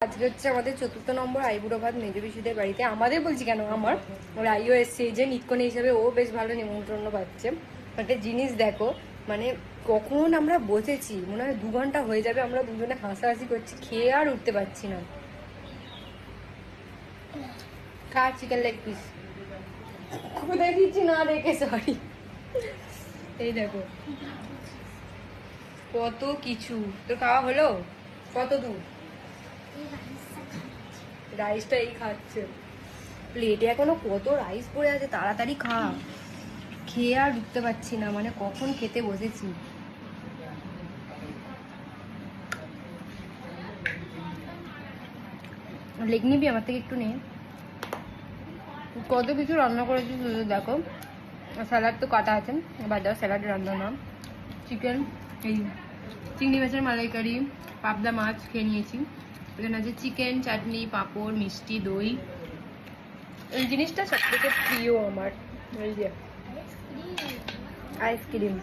আজকে হচ্ছে আমাদের 4র্থ নম্বর আইবুড়ো ভাত মেজো পিসিদের বাড়িতে। আমাদের বলছি কেন, আমার ওর আইও এসছে, এই যে নিত্যনি হিসেবে ও বেশ ভালো নিমন্ত্রণ পাচ্ছে। একটা জিনিস দেখো, মানে কখন আমরা বসেছি, মনে হয় 2 ঘন্টা হয়ে যাবে, আমরা দুজনে হাসাহাসি করছি, খেয়ে আর উঠতে পারছি না। খা চিকেন লেগ পিস, দেখিছি না দেখে, সরি। এই দেখো কত কিছু, তোর খাওয়া হলো? কত দূর? রাইসটা এই খাচ্ছে, প্লেটে এখনো কত রাইস পড়ে আছে, তাড়াতাড়ি খা। খেয়ে আর উঠতে পারছি না, মানে কখন খেতে বসেছি। লেগ নিবি আমার থেকে একটু নে। কত কিছু রান্না করেছি শুধু দেখো, স্যালাড তো কাটা আছে, বাদ দাও স্যালাড রান্না না। চিকেন, এই চিংড়ি মাছের মালাইকারি, পাবদা মাছ খেয়ে নিয়েছি। এখানে আছে চিকেন, চাটনি, পাঁপড়, মিষ্টি, দই। এই জিনিসটা সব থেকে প্রিয় আমার, এই যে আইসক্রিম।